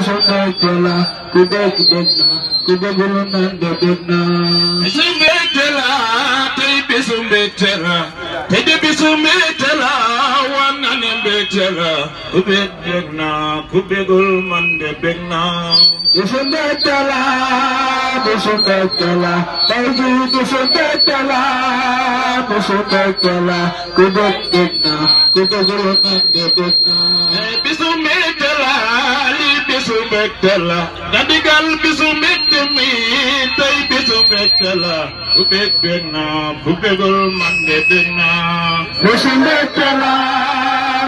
Sumbetela, kubek degna, kubegulunanda degna. Sumbetela, teibi sumbetela, teibi sumbetela, wanane betela, kubek degna, kubegulunanda degna. Sumbetela, sumbetela, teibi sumbetela, sumbetela, kubek degna, kubegulunanda degna. Sumbetela. Bisu mbégtela gandigal bisu mbégte mi tey bisu mbégtela ku bég bég naa ku bégul man de bég naa. Bisu mbégtela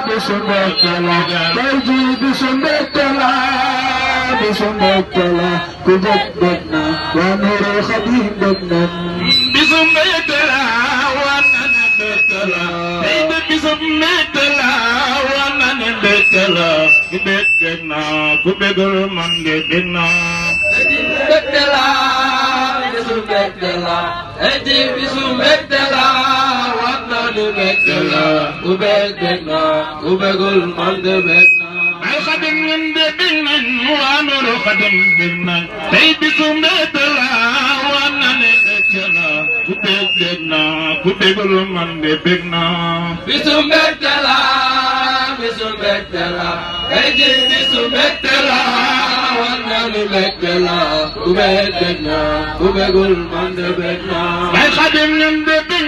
tey ji bisu mbégtela ku bég bég naa waa Nuuru Xadim bég naa. Bisu mbégtela waa nane mbégtela tey de bisu mbégtela waa nane mbégtela ku bég bég naa ku bégul man de bég naa. Mbégtela bisu mbégtela eji bisu mbégtela waa nane mbégtela ku bég bég naa ku bégul man de bég naa. Ay Xadim ñun de bég nañ waa Nuuru Xadim bég nañ tey bisu mbégtela waa nane mbégtela ku bég bég naa ku bégul man de bég naa. Bisu mbégtela bisu mbégtela eji bisu mbégtela waa nane mbégtela ku bég bég naa ku bégul man de bég naa. Ay Xadim ñun de